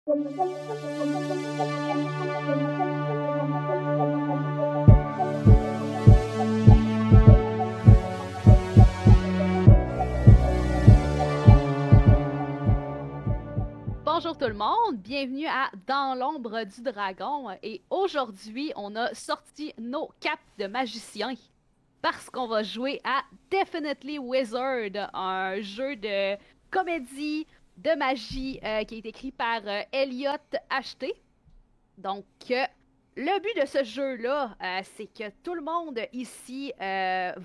Bonjour tout le monde, bienvenue à Dans l'ombre du dragon et aujourd'hui on a sorti nos capes de magiciens parce qu'on va jouer à Definitely Wizard, un jeu de comédie, de magie qui est écrit par Elliot H.T. Donc le but de ce jeu-là, c'est que tout le monde ici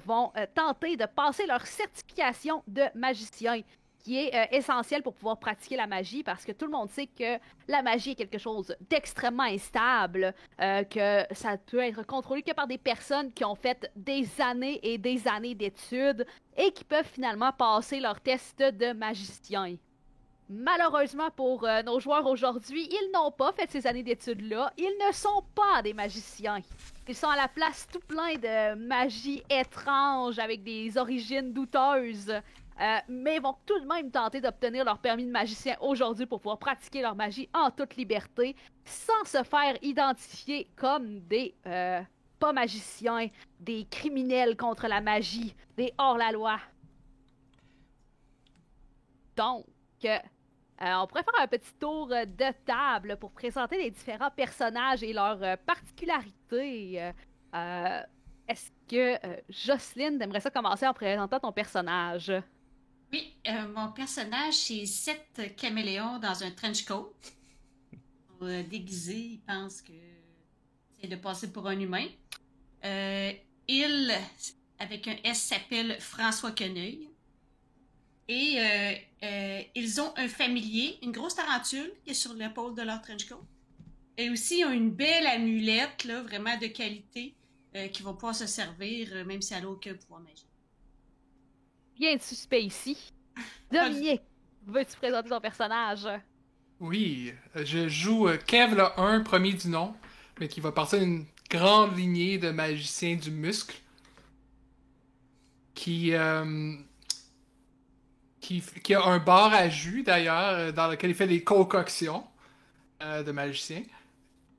vont tenter de passer leur certification de magicien qui est essentiel pour pouvoir pratiquer la magie parce que tout le monde sait que la magie est quelque chose d'extrêmement instable, que ça peut être contrôlé que par des personnes qui ont fait des années et des années d'études et qui peuvent finalement passer leur test de magicien. Malheureusement pour nos joueurs aujourd'hui, ils n'ont pas fait ces années d'études-là. Ils ne sont pas des magiciens. Ils sont à la place tout plein de magie étrange avec des origines douteuses. Mais vont tout de même tenter d'obtenir leur permis de magicien aujourd'hui pour pouvoir pratiquer leur magie en toute liberté, sans se faire identifier comme des pas magiciens, des criminels contre la magie, des hors-la-loi. Donc, on pourrait faire un petit tour de table pour présenter les différents personnages et leurs particularités. Est-ce que Jocelyne, t'aimerais ça commencer en présentant ton personnage? Oui, mon personnage, c'est Seth Caméléon dans un trench coat. Déguisé, il pense que c'est de passer pour un humain. Il, avec un S, s'appelle François Queneuil. Et ils ont un familier, une grosse tarentule qui est sur l'épaule de leur trench coat. Et aussi, ils ont une belle amulette, là, vraiment de qualité, qui va pouvoir se servir, même si elle n'a aucun pouvoir magique. Rien de suspect ici. Dominique, veux-tu présenter ton personnage? Oui, je joue Kev le 1, premier du nom, mais qui va partir d'une grande lignée de magiciens du muscle qui a un bar à jus d'ailleurs, dans lequel il fait des concoctions de magiciens.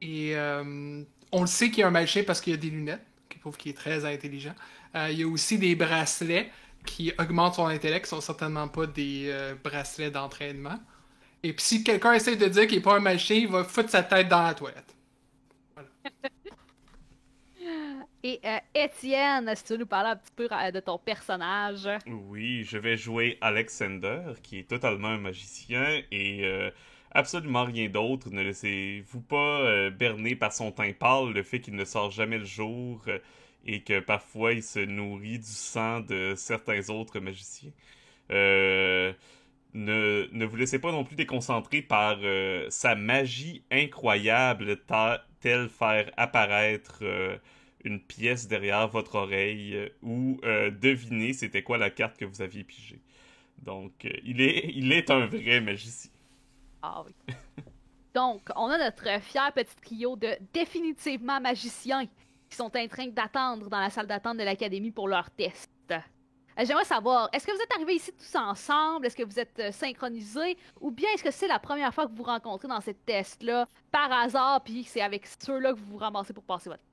Et on le sait qu'il y a un magicien parce qu'il y a des lunettes, qui prouve qu'il est très intelligent. Il y a aussi des bracelets qui augmentent son intellect, qui sont certainement pas des bracelets d'entraînement. Et puis si quelqu'un essaie de dire qu'il n'est pas un magicien, il va foutre sa tête dans la toilette. Voilà. Et Étienne, si tu veux nous parler un petit peu de ton personnage. Oui, je vais jouer Alexander, qui est totalement un magicien et absolument rien d'autre. Ne laissez-vous pas berner par son teint pâle, le fait qu'il ne sort jamais le jour et que parfois il se nourrit du sang de certains autres magiciens. Ne vous laissez pas non plus déconcentrer par sa magie incroyable, telle faire apparaître une pièce derrière votre oreille ou deviner c'était quoi la carte que vous aviez pigée. Donc, il est un vrai magicien. Ah oui. Donc, on a notre fier petit trio de définitivement magiciens qui sont en train d'attendre dans la salle d'attente de l'académie pour leur test. J'aimerais savoir, est-ce que vous êtes arrivés ici tous ensemble? Est-ce que vous êtes synchronisés? Ou bien est-ce que c'est la première fois que vous vous rencontrez dans cette test-là, par hasard, puis c'est avec ceux-là que vous vous ramassez pour passer votre...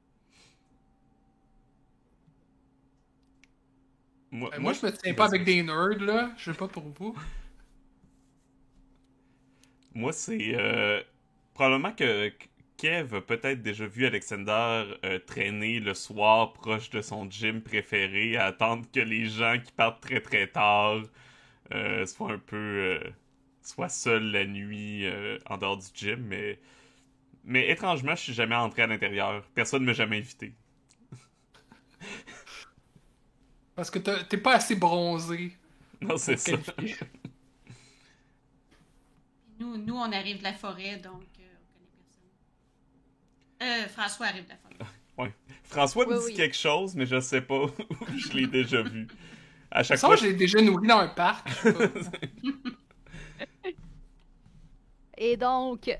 Moi, je me tiens pas avec des nerds, là. Je sais pas pour vous. Moi, c'est probablement que Kev a peut-être déjà vu Alexander traîner le soir proche de son gym préféré à attendre que les gens qui partent très très tard soient un peu soient seuls la nuit en dehors du gym, mais étrangement, je suis jamais entré à l'intérieur. Personne ne m'a jamais invité. Parce que t'es pas assez bronzé. Non, c'est ça. Nous, on arrive de la forêt, donc on connaît personne. François arrive de la forêt. Ouais. François me dit oui. quelque chose, mais je sais pas où je l'ai déjà vu. À chaque Ça, fois, je l'ai déjà nourri dans un parc. Et donc,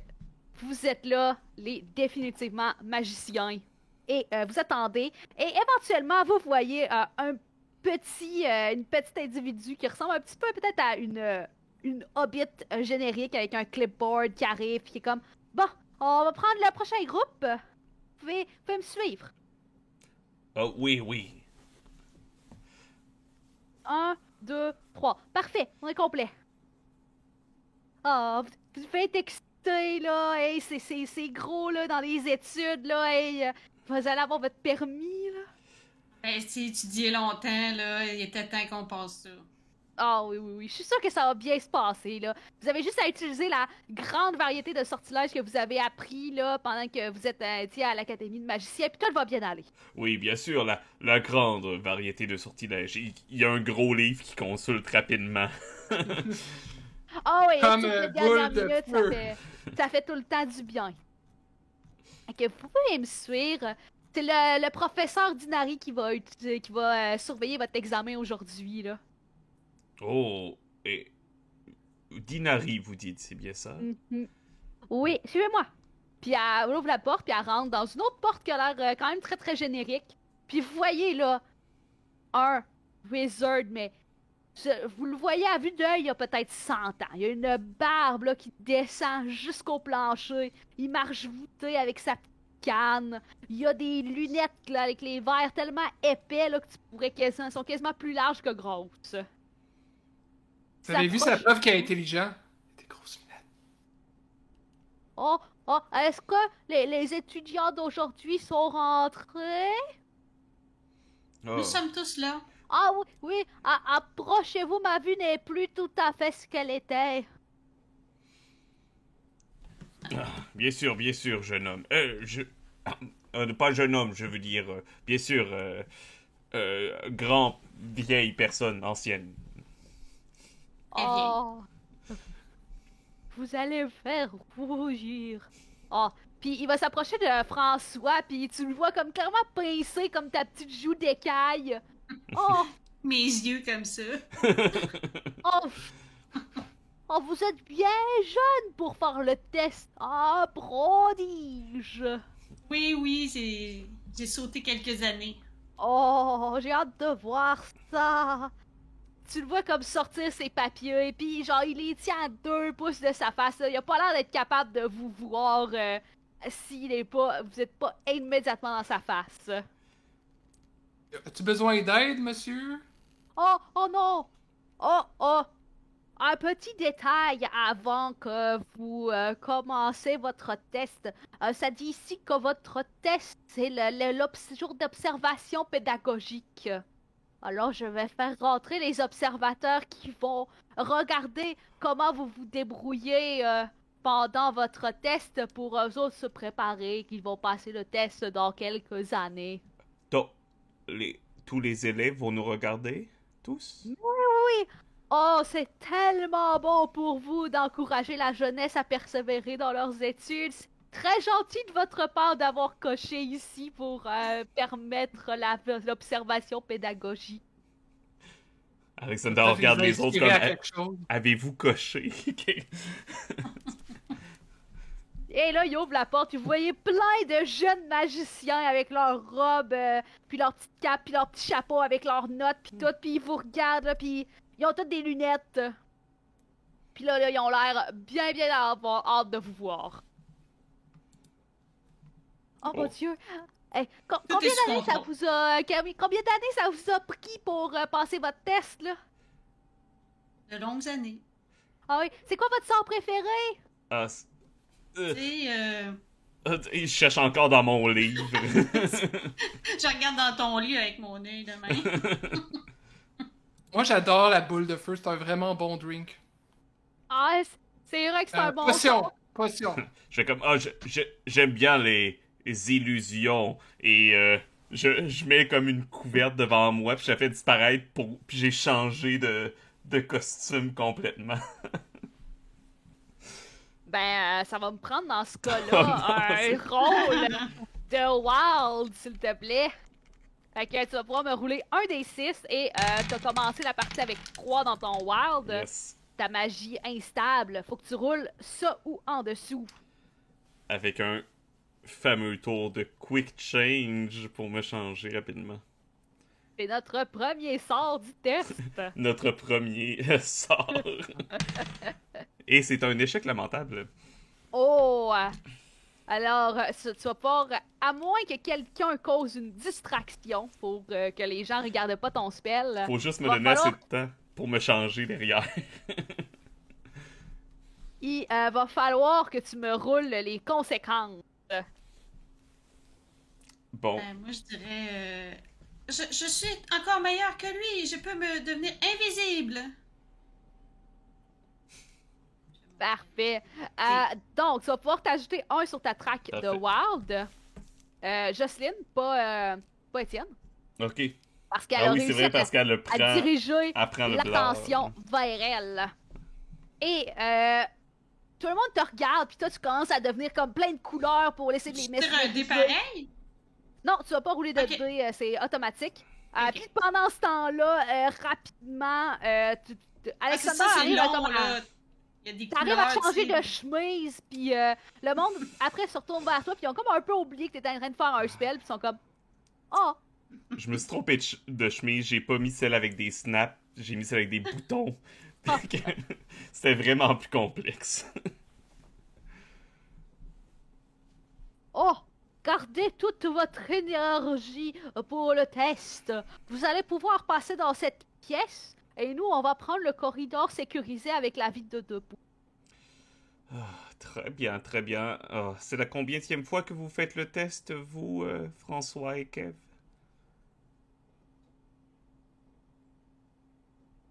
vous êtes là, les définitivement magiciens. Et vous attendez. Et éventuellement, vous voyez une petite individu qui ressemble un petit peu peut-être à une hobbit générique avec un clipboard qui arrive, qui est comme bon, on va prendre le prochain groupe. Vous pouvez me suivre. Oh, oui, oui. 1, 2, 3. Parfait, on est complet. Ah, vous devez être excité, là. Hey, c'est gros, là, dans les études, là. Hey, vous allez avoir votre permis, là. Ben, si étudié longtemps, là, il était temps qu'on passe ça. Ah oui, oui, oui. Je suis sûre que ça va bien se passer, là. Vous avez juste à utiliser la grande variété de sortilèges que vous avez appris, là, pendant que vous êtes à l'Académie de magicien, puis tout va bien aller. Oui, bien sûr, la grande variété de sortilèges. Il y a un gros livre qui consulte rapidement. Ah oui, Comme toutes les boule dernières de minutes, feu. ça fait tout le temps du bien. Fait que vous pouvez me suivre. C'est le professeur Dinari qui va surveiller votre examen aujourd'hui, là. Oh, et... Dinari, vous dites, c'est bien ça? Mhm. Oui, suivez-moi. Puis elle ouvre la porte, puis elle rentre dans une autre porte qui a l'air quand même très très générique. Puis vous voyez là, un wizard, mais vous le voyez à vue d'œil, il y a peut-être 100 ans. Il y a une barbe là, qui descend jusqu'au plancher. Il marche voûté avec sa petite canne. Il y a des lunettes là, avec les verres tellement épais là, que tu pourrais quasiment, sont quasiment plus larges que grosses. Vous avez vu sa preuve qu'il est intelligent? Des grosses lunettes. Oh, oh, est-ce que les étudiants d'aujourd'hui sont rentrés? Oh. Nous sommes tous là. Ah oui, oui, approchez-vous, ma vue n'est plus tout à fait ce qu'elle était. Bien sûr, jeune homme. Pas jeune homme, je veux dire. Bien sûr, grand, vieille personne, ancienne. Eh Oh, vous allez me faire rougir. Oh, puis il va s'approcher de François, puis tu le vois comme clairement pincé comme ta petite joue d'écaille. Oh, Mes yeux comme ça. oh, oh, vous êtes bien jeune pour faire le test. Ah, prodige. Oui, j'ai sauté quelques années. Oh, j'ai hâte de voir ça. Tu le vois comme sortir ses papiers, puis genre il les tient à 2 pouces de sa face. Là. Il a pas l'air d'être capable de vous voir s'il est pas, vous êtes pas immédiatement dans sa face. As-tu besoin d'aide, monsieur? Oh, oh non! Oh, oh! Un petit détail avant que vous commencez votre test. Ça dit ici que votre test, c'est le jour d'observation pédagogique. Alors, je vais faire rentrer les observateurs qui vont regarder comment vous vous débrouillez pendant votre test pour eux autres se préparer, qu'ils vont passer le test dans quelques années. Donc, tous les élèves vont nous regarder? Tous? Oui! Oh, c'est tellement bon pour vous d'encourager la jeunesse à persévérer dans leurs études. C'est très gentil de votre part d'avoir coché ici pour permettre l'observation pédagogique. Alexander Peut-être regarde les autres inspirer à comme... quelque chose. Avez-vous coché? Et là, il ouvre la porte, et vous voyez plein de jeunes magiciens avec leurs robes, puis leurs petites capes, puis leurs petits chapeaux avec leurs notes, puis tout, puis ils vous regardent, là, puis ils ont toutes des lunettes. Puis là, ils ont l'air bien avoir hâte de vous voir. Oh mon Dieu! Hey, combien est sous d'années ça contrôle. vous a... Combien d'années ça vous a pris pour passer votre test, là? De longues années. Ah oui, c'est quoi votre sort préféré? Ah, Tu sais, je cherche encore dans mon livre. je regarde dans ton lit avec mon œil de main. Moi, j'adore la boule de feu. C'est un vraiment bon drink. Ah, c'est vrai que c'est un bon Potion! sort. Potion! Je fais comme, j'aime bien les illusions. Et je mets comme une couverte devant moi, puis je la fais disparaître, puis j'ai changé de costume complètement. Ben, ça va me prendre dans ce cas-là Oh non, un rôle de Wild, s'il te plaît. Fait que tu vas pouvoir me rouler un des 6 et t'as commencé la partie avec 3 dans ton Wild. Yes. Ta magie instable. Faut que tu roules ça ou en dessous. Avec un fameux tour de quick change pour me changer rapidement. C'est notre premier sort du test. Notre premier sort. Et c'est un échec lamentable. Oh! Alors, tu vas pouvoir, à moins que quelqu'un cause une distraction pour que les gens regardent pas ton spell. Faut juste me va donner assez falloir- de temps pour me changer derrière. Il va falloir que tu me roules les conséquences. Bon, Moi, je dirais... je suis encore meilleur que lui. Je peux me devenir invisible. Parfait. Donc, tu vas pouvoir t'ajouter un sur ta track de Parfait. Wild. Jocelyne, pas Étienne. ok. Parce qu'elle Ah a oui, c'est réussi vrai parce qu'elle le à prend. diriger Elle prend le l'attention blanc. vers elle. Et tout le monde te regarde, puis toi, tu commences à devenir comme plein de couleurs pour laisser Je les tire un dé messages. pareil. Non, tu vas pas rouler de Ok. dés, c'est automatique. Ok. Puis pendant ce temps-là, rapidement, Ah, c'est Alexander ça, c'est arrive long, comme là. Il y a des T'arrives couleurs, à changer tu sais. de chemise, puis le monde, après, se retourne vers toi, puis ils ont comme un peu oublié que t'étais en train de faire un spell, puis ils sont comme « Oh! Je me suis trompé de chemise, j'ai pas mis celle avec des snaps, j'ai mis celle avec des boutons. Fait que C'était vraiment plus complexe. Oh! Gardez toute votre énergie pour le test. Vous allez pouvoir passer dans cette pièce, et nous, on va prendre le corridor sécurisé avec la vitre de debout. Très bien, très bien. Ah, c'est la combienième fois que vous faites le test, vous, François et Kev?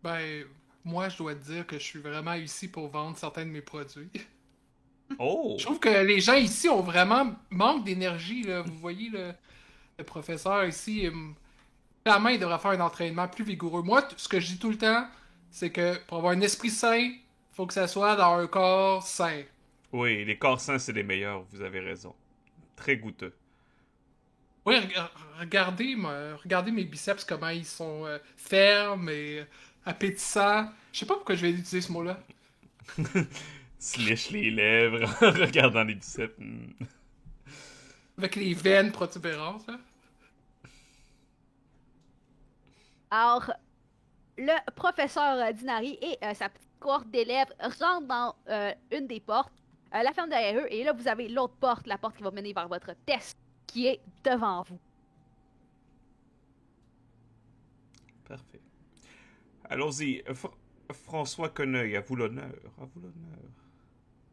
Ben, moi, je dois te dire que je suis vraiment ici pour vendre certains de mes produits. Oh! Je trouve que les gens ici ont vraiment manque d'énergie, là. Vous voyez, le professeur ici, clairement, il devrait faire un entraînement plus vigoureux. Moi, ce que je dis tout le temps, c'est que pour avoir un esprit sain, faut que ça soit dans un corps sain. Oui, les corps sains, c'est les meilleurs, vous avez raison. Très goûteux. Oui, regardez mes biceps, comment ils sont fermes et appétissants. Je sais pas pourquoi je vais utiliser ce mot-là. Se lèche les lèvres en regardant les biceps. Avec les veines protubérantes, là. Alors, le professeur Dinari et sa petite cohorte d'élèves rentrent dans une des portes. La ferme derrière eux, et là, vous avez l'autre porte, la porte qui va mener vers votre test, qui est devant vous. Parfait. Allons-y. François Queneuil, à vous l'honneur. À vous l'honneur.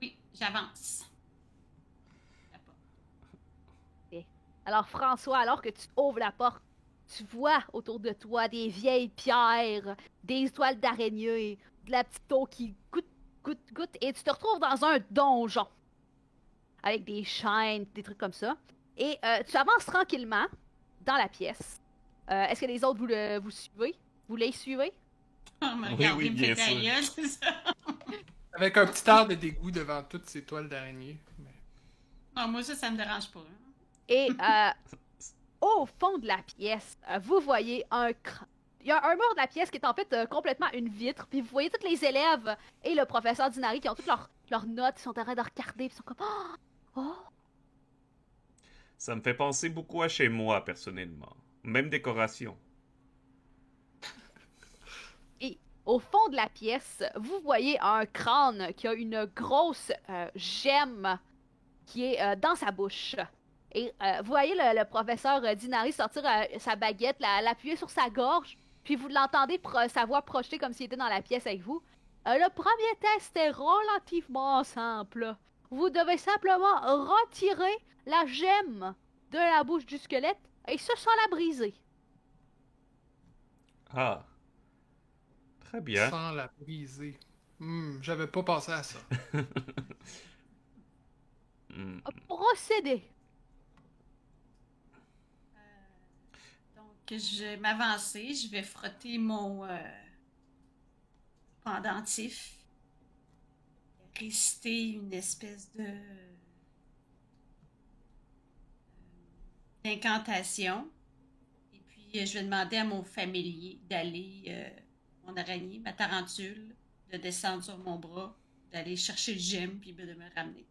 Oui, j'avance. Alors, François, alors que tu ouvres la porte, tu vois autour de toi des vieilles pierres, des toiles d'araignée, de la petite eau qui goutte, et tu te retrouves dans un donjon. Avec des chaînes, des trucs comme ça. Et tu avances tranquillement dans la pièce. Est-ce que les autres, vous suivez? Vous les suivez? On m'a Oui, regardé oui, me bien péter la sûr. gueule, c'est ça. Avec un petit air de dégoût devant toutes ces toiles d'araignée. Mais- Non, moi, ça me dérange pas. Hein. Et au fond de la pièce, vous voyez il y a un mur de la pièce qui est en fait complètement une vitre, puis vous voyez tous les élèves et le professeur Dinari qui ont toutes leurs notes, ils sont en train de regarder, puis ils sont comme oh! Ça me fait penser beaucoup à chez moi, personnellement. Même décoration. Et au fond de la pièce, vous voyez un crâne qui a une grosse gemme qui est dans sa bouche. Et vous voyez le professeur Dinari sortir sa baguette, l'appuyer sur sa gorge, puis vous l'entendez sa voix projetée comme s'il était dans la pièce avec vous. Le premier test est relativement simple. Vous devez simplement retirer la gemme de la bouche du squelette et ce sans la briser. Ah. Très bien. Sans la briser. J'avais pas pensé à ça. Hmm. Procédez. Donc, je vais m'avancer. Je vais frotter mon pendentif. Réciter une espèce de d'incantation. Et puis, je vais demander à mon familier d'aller, mon araignée, ma tarentule, de descendre sur mon bras, d'aller chercher le gemme, puis de me ramener.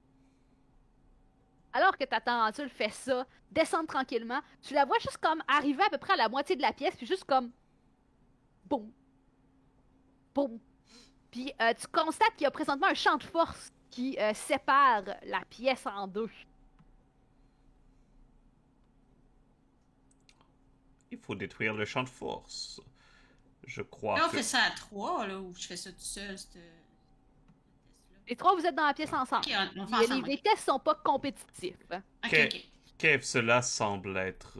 alors que ta tarentule fait ça, descendre tranquillement, tu la vois juste comme arriver à peu près à la moitié de la pièce, puis juste comme... Boum. Boum. Puis tu constates qu'il y a présentement un champ de force qui sépare la pièce en deux. Il faut détruire le champ de force. Je crois Là, on que... fait ça à 3, là, ou je fais ça tout seul, test-là. Les trois, vous êtes dans la pièce ensemble. Ok, on fait Les, ensemble. les tests sont pas compétitifs. Ok. Kev, cela semble être...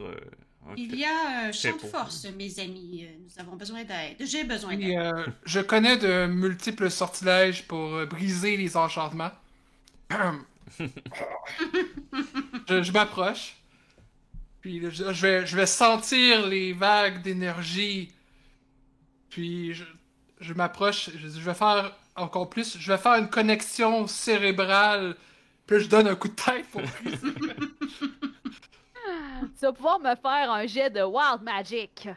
Il y a un champ de pour force, mes amis. Nous avons besoin d'aide. J'ai besoin Et, d'aide. je connais de multiples sortilèges pour briser les enchantements. je m'approche. Puis là, je vais sentir les vagues d'énergie. Puis je m'approche. Je vais faire encore plus. Je vais faire une connexion cérébrale. Puis là, je donne un coup de tête pour briser. Tu vas pouvoir me faire un jet de Wild Magic.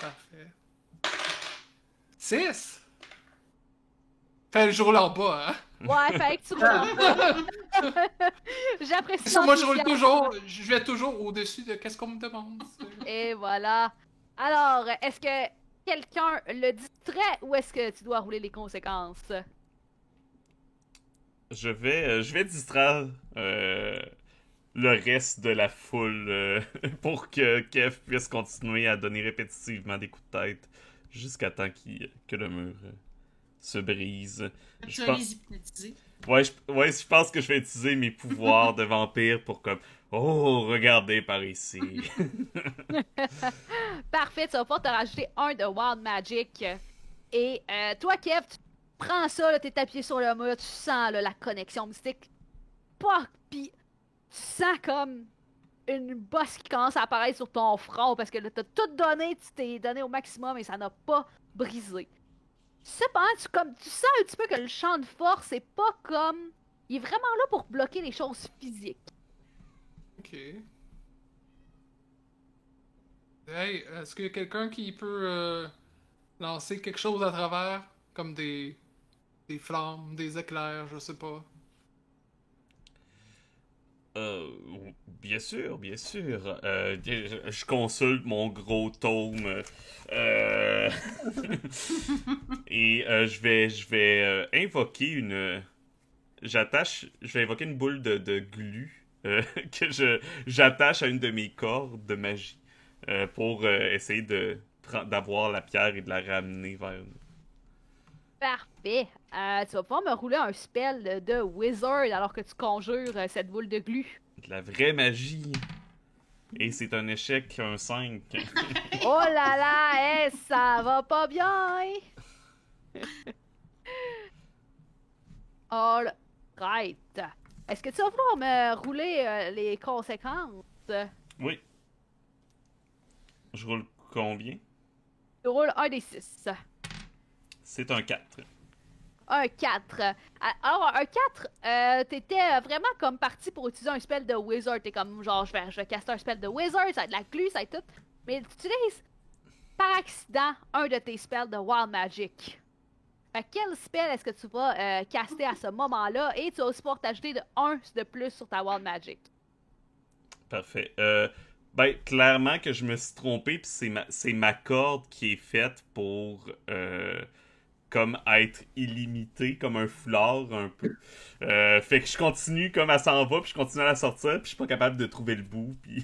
Parfait. 6! Fait le jour là en bas, hein? Ouais, fait que tu roules. J'apprécie Ça, moi, je roule l'enthousiasme. toujours. Je vais toujours au-dessus de qu'est-ce qu'on me demande. Et voilà. Alors, est-ce que quelqu'un le distrait ou est-ce que tu dois rouler les conséquences? Je vais distraire le reste de la foule pour que Kev puisse continuer à donner répétitivement des coups de tête jusqu'à temps que le mur se brise. Tu Je vas pense... les hypnotiser. Ouais, je pense que je vais utiliser mes pouvoirs de vampire pour comme... Oh, regardez par ici. Parfait, tu vas pouvoir te rajouter un de Wild Magic. Et toi, Kev, tu prends ça, t'es appuyé sur le mur, tu sens là, la connexion mystique. Puis tu sens comme une bosse qui commence à apparaître sur ton front parce que là, t'as tout donné, tu t'es donné au maximum et ça n'a pas brisé. Cependant, tu sens un petit peu que le champ de force est pas comme... Il est vraiment là pour bloquer les choses physiques. Ok. Hey, est-ce qu'il y a quelqu'un qui peut lancer quelque chose à travers? Comme des flammes, des éclairs, je sais pas. Bien sûr, bien sûr. Je consulte mon gros tome et je vais invoquer je vais invoquer une boule de glu que j'attache à une de mes cordes de magie pour essayer d'avoir la pierre et de la ramener vers nous. Parfait. Tu vas pouvoir me rouler un spell de Wizard alors que tu conjures cette boule de glu. De la vraie magie. Et c'est un échec, un 5. Oh là là, ça va pas bien! All right. Est-ce que tu vas vouloir me rouler les conséquences? Oui. Je roule combien? Tu roules un des 6. C'est un 4. Un 4. Alors, un 4, t'étais vraiment comme parti pour utiliser un spell de Wizard. T'es comme, genre, je vais caster un spell de Wizard, ça va être de la glu, ça va être tout. Mais tu utilises par accident un de tes spells de Wild Magic. Fait que quel spell est-ce que tu vas caster à ce moment-là? Et tu vas aussi pouvoir t'ajouter de 1 de plus sur ta Wild Magic. Parfait. Ben, clairement que je me suis trompé, puis c'est ma corde qui est faite pour comme être illimitée, comme un foulard un peu. Fait que je continue comme elle s'en va, puis je continue à la sortir, puis je suis pas capable de trouver le bout, puis...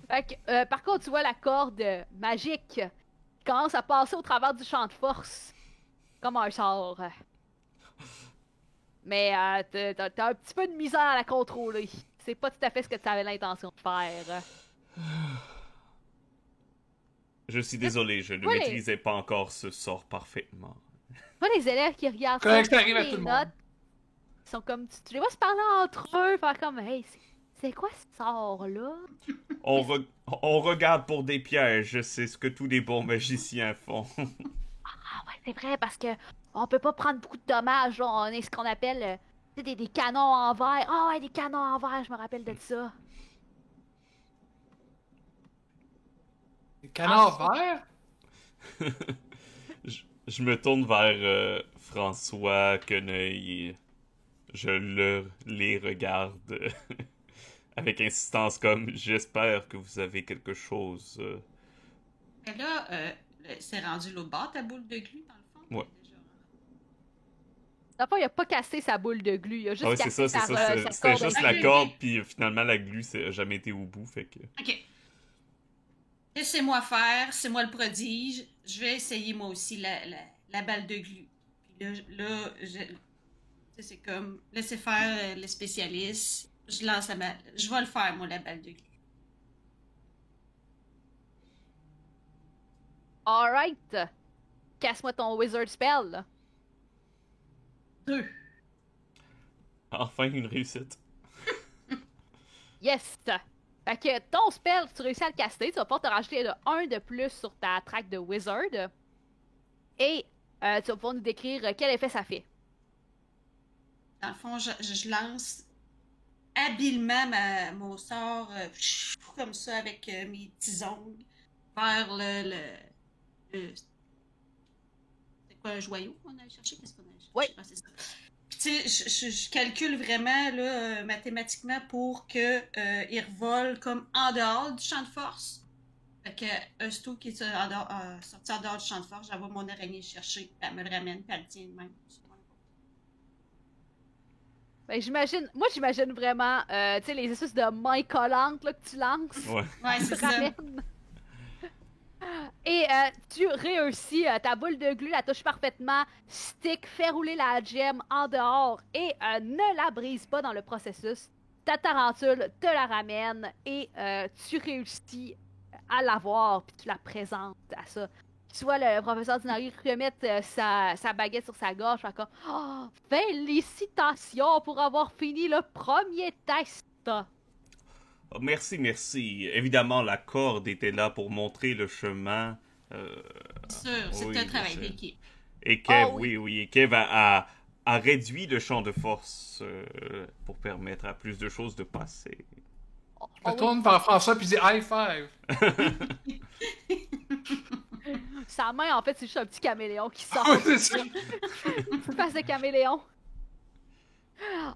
Fait que, par contre, tu vois la corde magique qui commence à passer au travers du champ de force. Comme un sort. Mais t'as un petit peu de misère à la contrôler. C'est pas tout à fait ce que tu avais l'intention de faire. Je suis désolé, je ne Oui. maîtrisais pas encore ce sort parfaitement. Moi, les élèves qui regardent Correct, ça arrive à les tout le notes, monde. ils sont comme... Tu les vois se parler entre eux, faire comme... Hey, c'est quoi ce sort-là? On regarde pour des pièges, c'est ce que tous les bons magiciens font. Ah ouais, c'est vrai, parce que on peut pas prendre beaucoup de dommages. Là. On est ce qu'on appelle des canons en verre. Ah ouais, des canons en verre, je me rappelle de ça. Des canards verts? Je me tourne vers François Queneuil et les regarde avec insistance comme « J'espère que vous avez quelque chose. Mais là, c'est rendu l'autre bord, ta boule de glu, dans le fond? Ouais. Déjà. Dans le fond, il a pas cassé sa boule de glu, il a juste Ah ouais, c'est cassé ça, c'est sa ça. C'était corde. juste Ok, la ok. corde, puis finalement, la glu, ça a jamais été au bout, fait que... OK. Laissez-moi faire, c'est moi le prodige. Je vais essayer moi aussi la balle de glu. Puis c'est comme, laissez faire le spécialiste. Je lance la balle. Je vais le faire, moi, la balle de glu. Alright. Casse-moi ton wizard spell. Là. 2. Enfin, une réussite. Yes! Fait que ton spell, tu réussis à le caster, tu vas pouvoir te rajouter 1 de plus sur ta track de wizard. Et tu vas pouvoir nous décrire quel effet ça fait. Dans le fond, je lance habilement mon sort comme ça avec mes petits ongles vers le- c'est quoi un joyau qu'on a cherché? Qu'est-ce qu'on a cherché? Oui. Ah, c'est ça. Puis tu sais, je calcule vraiment là, mathématiquement pour que il revole comme en dehors du champ de force. Fait que aussitôt qui est sorti en dehors du champ de force, j'envoie mon araignée le chercher, puis elle me le ramène, puis elle le tient de même. Ben, j'imagine vraiment, tu sais, les espèces de mains collantes là, que tu lances. Ouais. Ouais, Tu c'est ça. ramènes. Et tu réussis, ta boule de glu la touche parfaitement, stick, fait rouler la gemme en dehors et ne la brise pas dans le processus. Ta tarentule te la ramène et tu réussis à l'avoir puis tu la présentes à ça. Tu vois le professeur Dinari remettre sa baguette sur sa gorge, fait comme « Oh, félicitations pour avoir fini le premier test! » Oh, merci, merci. Évidemment, la corde était là pour montrer le chemin. Sûr, c'est oui, un travail je- d'équipe. Et Kev, Oh, oui. oui, et Kev a réduit le champ de force pour permettre à plus de choses de passer. Oh, Je me oui. tourne vers François puis je dis high five. Sa main, en fait, c'est juste un petit caméléon qui sort. Ouais, c'est ça. Face de caméléon.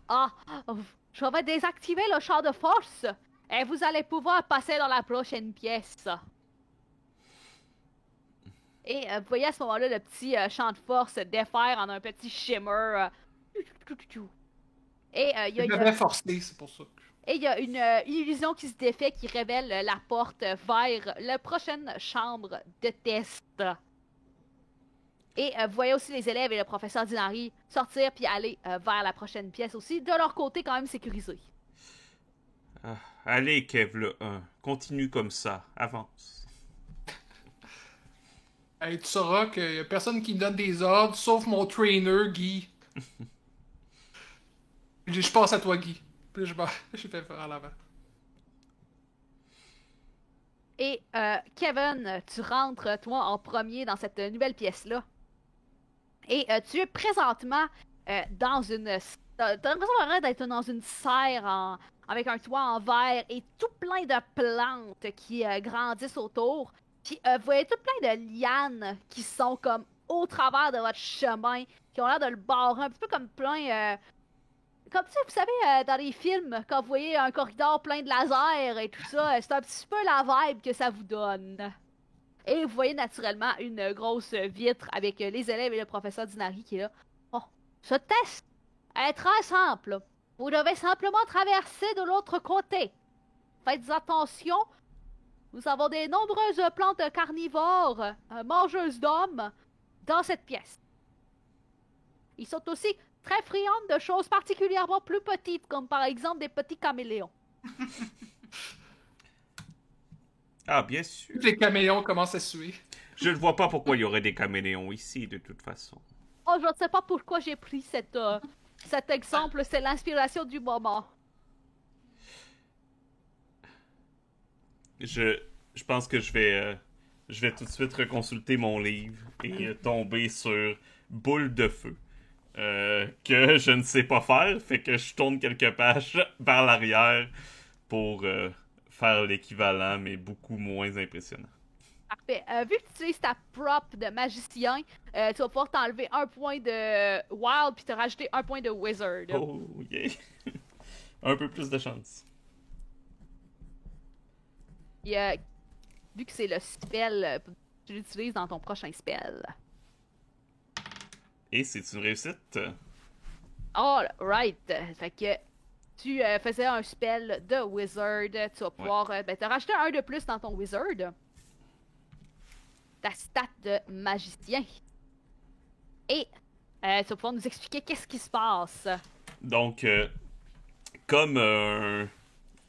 Ah, je vais désactiver le champ de force et vous allez pouvoir passer dans la prochaine pièce. Et vous voyez à ce moment-là le petit champ de force se défaire en un petit shimmer. Et il y a, J'avais forcé, c'est pour ça. et il y a une illusion qui se défait qui révèle la porte vers la prochaine chambre de test. Et vous voyez aussi les élèves et le professeur Dinari sortir puis aller vers la prochaine pièce aussi, de leur côté quand même sécurisé. Ah, allez, Kev, le 1. Continue comme ça. Avance. Hey, tu sauras qu'il y a personne qui me donne des ordres, sauf mon trainer, Guy. Je passe à toi, Guy. Puis là, je fais faire à l'avant. Et Kevin, tu rentres toi en premier dans cette nouvelle pièce-là. Et tu es présentement dans une... T'as l'impression vraiment d'être dans une serre avec un toit en verre et tout plein de plantes qui grandissent autour. Puis vous voyez tout plein de lianes qui sont comme au travers de votre chemin, qui ont l'air de le barrer un petit peu comme plein... Comme ça, vous savez, dans les films, quand vous voyez un corridor plein de lasers et tout ça, c'est un petit peu la vibe que ça vous donne. Et vous voyez naturellement une grosse vitre avec les élèves et le professeur Dinari qui est là. Oh, ce test est très simple. Vous devez simplement traverser de l'autre côté. Faites attention. Nous avons des nombreuses plantes carnivores, mangeuses d'hommes, dans cette pièce. Ils sont aussi très friandes de choses particulièrement plus petites, comme par exemple des petits caméléons. Ah, bien sûr. Tous les caméléons commencent à suer. Je ne vois pas pourquoi il y aurait des caméléons ici, de toute façon. Oh, je ne sais pas pourquoi j'ai pris cet exemple, c'est l'inspiration du moment. Je pense que je vais tout de suite reconsulter mon livre et tomber sur Boule de feu. Que je ne sais pas faire, fait que je tourne quelques pages vers l'arrière pour faire l'équivalent, mais beaucoup moins impressionnant. Parfait. Vu que tu utilises ta prop de magicien, tu vas pouvoir t'enlever un point de wild puis te rajouter un point de wizard. Oh, yeah. Un peu plus de chance. Et, vu que c'est le spell, tu l'utilises dans ton prochain spell. Et c'est une réussite. All right. Fait que tu faisais un spell de wizard, tu vas pouvoir te rajouter un de plus dans ton wizard. Ta stat de magicien. Et tu vas pouvoir nous expliquer qu'est-ce qui se passe. Donc, comme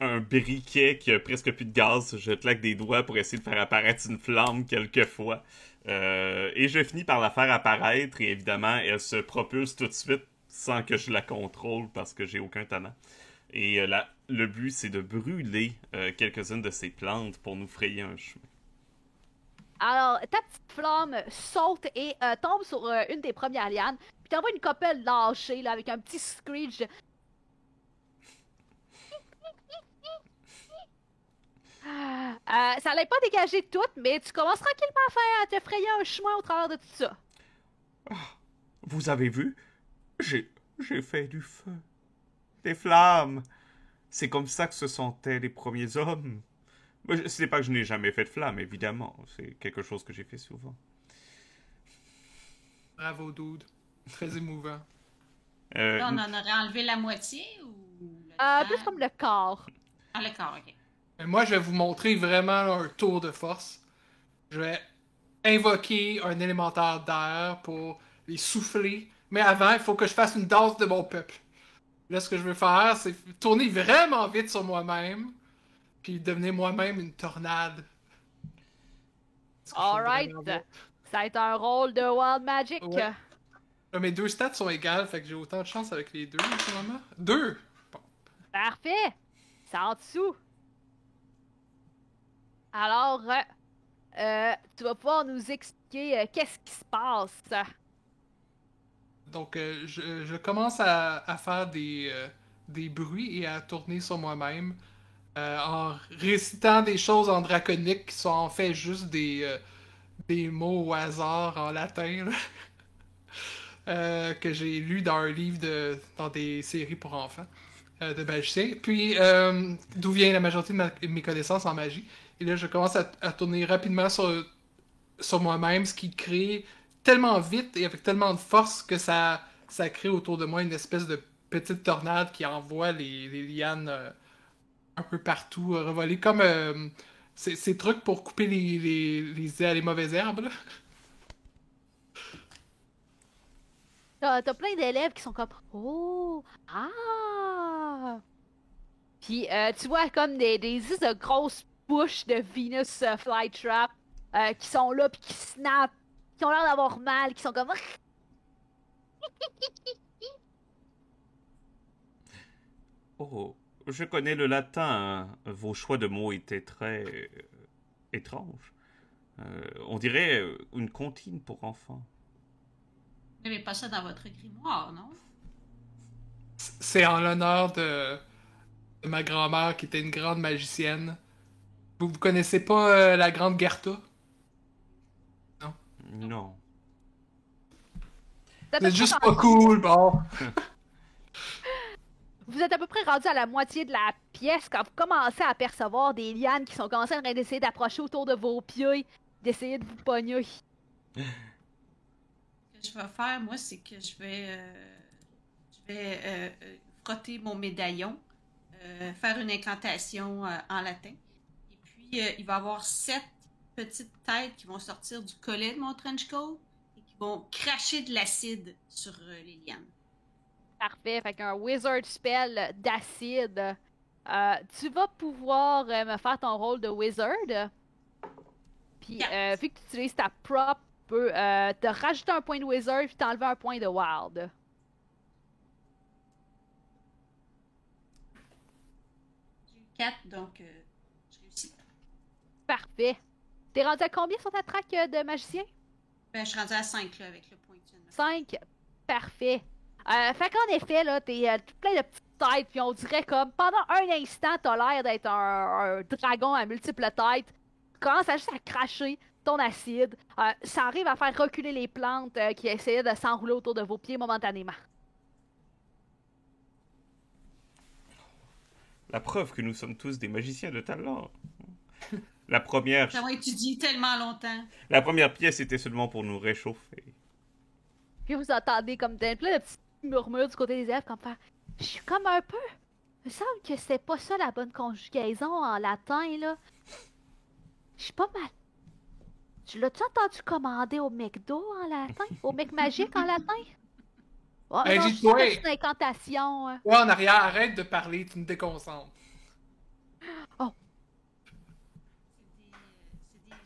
un briquet qui a presque plus de gaz, je claque des doigts pour essayer de faire apparaître une flamme quelquefois. Et je finis par la faire apparaître et évidemment, elle se propulse tout de suite sans que je la contrôle parce que j'ai aucun talent. Et le but, c'est de brûler quelques-unes de ces plantes pour nous frayer un chemin. Alors, ta petite flamme saute et tombe sur une des premières lianes, puis t'envoies une copelle lâchée là, avec un petit screech. Ça allait pas dégager toutes, mais tu commences tranquillement à te frayer un chemin au travers de tout ça. Vous avez vu? J'ai fait du feu. Des flammes. C'est comme ça que se sentaient les premiers hommes. Ce n'est pas que je n'ai jamais fait de flammes, évidemment. C'est quelque chose que j'ai fait souvent. Bravo, dude. Très émouvant. Là, on en aurait enlevé la moitié ou Plus comme le corps. Ah, le corps, ok. Mais moi, je vais vous montrer vraiment un tour de force. Je vais invoquer un élémentaire d'air pour les souffler. Mais avant, il faut que je fasse une danse de mon peuple. Là, ce que je veux faire, c'est tourner vraiment vite sur moi-même, puis devenir moi-même une tornade. Alright. Ça va être un rôle de Wild Magic. Ouais. Mes deux stats sont égales, fait que j'ai autant de chance avec les deux en ce moment. 2! Bon. Parfait. C'est en dessous. Alors, tu vas pouvoir nous expliquer qu'est-ce qui se passe. Donc, je commence à faire des bruits et à tourner sur moi-même en récitant des choses en draconique qui sont en fait juste des mots au hasard en latin là, que j'ai lu dans un livre dans des séries pour enfants de magiciens. Puis, d'où vient la majorité de mes connaissances en magie. Et là, je commence à tourner rapidement sur moi-même, ce qui crée tellement vite et avec tellement de force que ça crée autour de moi une espèce de petite tornade qui envoie les lianes un peu partout, revoler comme ces trucs pour couper les mauvaises herbes. Là. T'as plein d'élèves qui sont comme « Oh! Ah! » Puis tu vois comme des espèces de grosses bouches de Venus Flytrap qui sont là puis qui snappent, qui ont l'air d'avoir mal, qui sont comme... Oh, je connais le latin. Vos choix de mots étaient très étranges. On dirait une comptine pour enfants. Vous n'avez pas ça dans votre grimoire, non? C'est en l'honneur de ma grand-mère qui était une grande magicienne. Vous connaissez pas la grande Gerta? Non. Non. C'est juste pas cool, bon. Vous êtes à peu près rendu à la moitié de la pièce quand vous commencez à apercevoir des lianes qui sont commencées à d'essayer d'approcher autour de vos pieds, d'essayer de vous pogner. Ce que je vais faire, moi, c'est que je vais frotter mon médaillon, faire une incantation en latin. Et puis, il va y avoir 7 petites têtes qui vont sortir du collet de mon trench coat et qui vont cracher de l'acide sur les lianes. Parfait, fait qu'un wizard spell d'acide. Tu vas pouvoir me faire ton rôle de wizard. Puis, vu que tu utilises ta prop, tu peux te rajouter un point de wizard puis t'enlever un point de wild. J'ai eu 4, donc je réussis. Parfait. T'es rendu à combien sur ta track de magicien? Ben, je suis rendue à 5 là, avec le point que tu viens de me faire. 5. Parfait. Fait qu'en effet, là, t'es tout plein de petites têtes, puis on dirait comme pendant un instant, t'as l'air d'être un dragon à multiples têtes. Tu commences à juste à cracher, ton acide. Ça arrive à faire reculer les plantes qui essayaient de s'enrouler autour de vos pieds momentanément. La preuve que nous sommes tous des magiciens de talent. La première... Ça va étudier tellement longtemps. La première pièce était seulement pour nous réchauffer. Puis vous entendez comme plein de petits murmures du côté des élèves comme faire « Je suis comme un peu... Il me semble que c'est pas ça la bonne conjugaison en latin, là. Je suis pas mal... Tu l'as-tu entendu commander au McDo en latin? Au Mec Magique en latin? Oh, Ben, non, je dis-toi. sais que c'est une incantation. Ouais, en arrière, arrête de parler, tu me déconcentres. C'est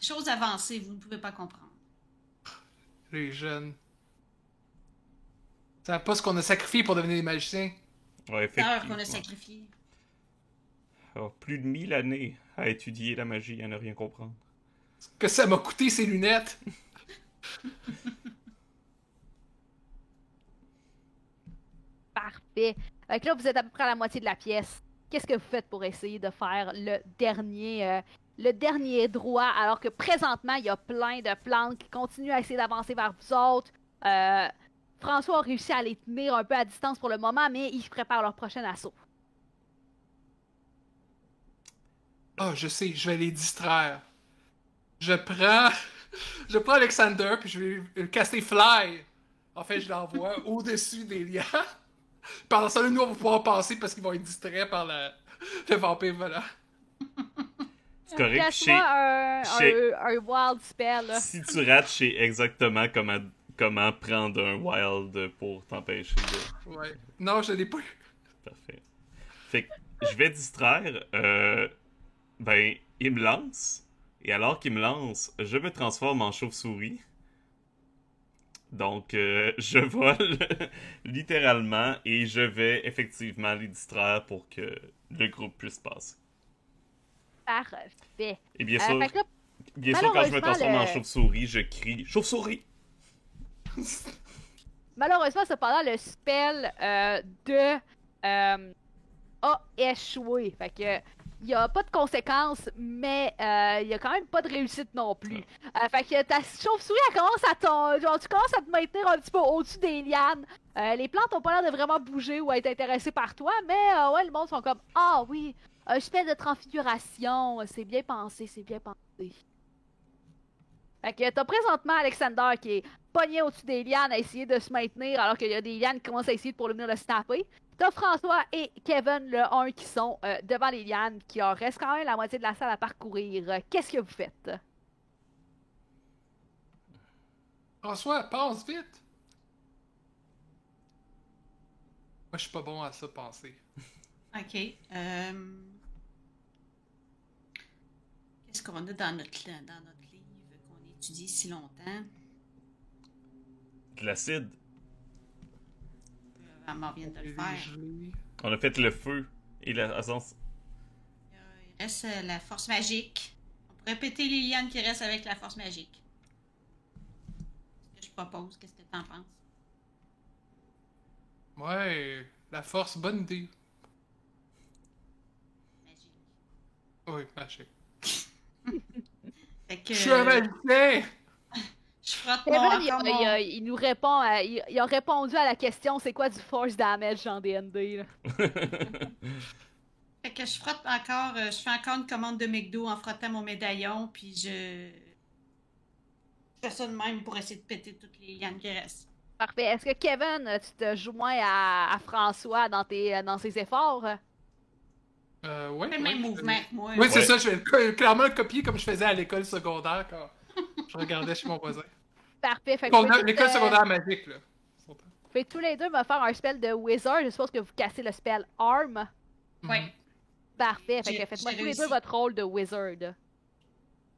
des choses avancées, vous ne pouvez pas comprendre. Les jeunes. Ils savent pas ce qu'on a sacrifié pour devenir des magiciens. Ouais, L'heure effectivement. qu'on a sacrifié. Alors, plus de 1000 années à étudier la magie et à ne rien comprendre. Ce que ça m'a coûté, ces lunettes. Parfait. Donc là, vous êtes à peu près à la moitié de la pièce. Qu'est-ce que vous faites pour essayer de faire le dernier droit, alors que présentement, il y a plein de plantes qui continuent à essayer d'avancer vers vous autres. François a réussi à les tenir un peu à distance pour le moment, mais ils préparent leur prochain assaut. Oh, je sais, je vais les distraire. Je prends Alexander, puis je vais le caster Fly. En fait, je l'envoie au-dessus des liens. Pendant ça, nous, on va pouvoir passer parce qu'ils vont être distraits par le vampire volant. C'est correct, Casse-moi un wild spell. Là. si tu rates, je sais exactement comment prendre un wild pour t'empêcher de... Ouais. Non, je l'ai pas eu. Parfait. Fait que je vais distraire. Ben, il me lance. Et alors qu'il me lance, je me transforme en chauve-souris. Donc, je vole littéralement et je vais effectivement les distraire pour que le groupe puisse passer. Parfait. Et bien sûr, fait que là, bien sûr quand je me malheureusement, transforme en chauve-souris, je crie « Chauve-souris! » malheureusement, cependant, le spell a échoué. Fait que il n'y a pas de conséquences, mais il n'y a quand même pas de réussite non plus. Fait que ta chauve-souris, elle commence à genre, tu commences à te maintenir un petit peu au-dessus des lianes. Les plantes n'ont pas l'air de vraiment bouger ou être intéressées par toi, mais ouais, le monde sont comme « Ah oui, un spell de transfiguration, c'est bien pensé, c'est bien pensé. » Fait que t'as présentement Alexander qui est pogné au-dessus des lianes à essayer de se maintenir alors qu'il y a des lianes qui commencent à essayer pour venir le snapper. T'as François et Kevin, le 1, qui sont devant les lianes, qui en reste quand même la moitié de la salle à parcourir. Qu'est-ce que vous faites? François, pense vite. Moi, je suis pas bon à ça, penser. OK. Qu'est-ce qu'on a dans notre livre qu'on étudie si longtemps? De l'acide. Maman vient de le faire. On a fait le feu et l'essence. Il reste la force magique. On pourrait péter les lianes qui restent avec la force magique. Ce que je propose, qu'est-ce que t'en penses? Ouais, la force, bonne idée. Magique. Oui, magique. Fait que, Je suis un magicien! je frotte Kevin, encore mon... il nous répond, il a répondu à la question c'est quoi du force damage en D&D, là. Fait que je frotte encore, je fais encore une commande de McDo en frottant mon médaillon, puis je fais ça de même pour essayer de péter toutes les lianes qui restent. Parfait. Est-ce que Kevin, tu te joins à François dans ses efforts? Ouais. Fais le même mouvement que moi. Oui, c'est Ouais. ça, je vais clairement le copier comme je faisais à l'école secondaire quand je regardais chez mon voisin. Parfait. Fait que vous pouvez L'école tous, secondaire magique, là. vous pouvez tous les deux me faire un spell de Wizard. Je suppose que vous cassez le spell Arm. Ouais. Parfait. Fait J'ai- que faites-moi j'ai tous les réussi. deux votre rôle de Wizard. J'ai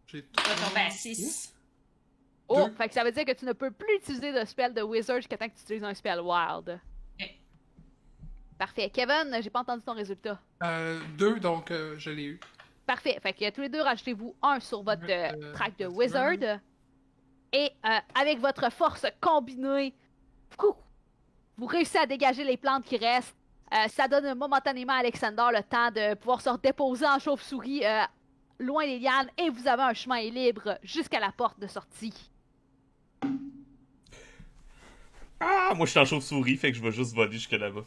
Je vais tomber à 6. Oh, Deux. fait que ça veut dire que tu ne peux plus utiliser de spell de Wizard jusqu'à temps que tu utilises un spell Wild. Ok. Parfait. Kevin, j'ai pas entendu ton résultat. 2, donc je l'ai eu. Parfait. Fait que tous les deux, rajoutez-vous un sur votre track de Wizard. Et avec votre force combinée, vous réussissez à dégager les plantes qui restent. Ça donne momentanément à Alexander le temps de pouvoir se redéposer en chauve-souris loin des lianes et vous avez un chemin libre jusqu'à la porte de sortie. Ah, moi je suis en chauve-souris, fait que je vais juste voler jusque là-bas.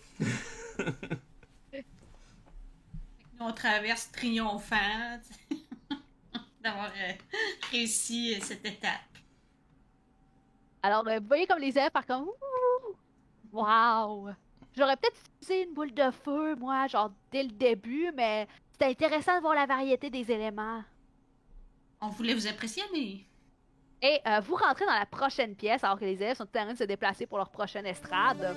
Nous, on traverse triomphant d'avoir réussi cette étape. Alors, vous voyez comme les élèves par comme ouh, wow! J'aurais peut-être utilisé une boule de feu, moi, genre dès le début, mais c'était intéressant de voir la variété des éléments. On voulait vous impressionner. Et vous rentrez dans la prochaine pièce alors que les élèves sont en train de se déplacer pour leur prochaine estrade.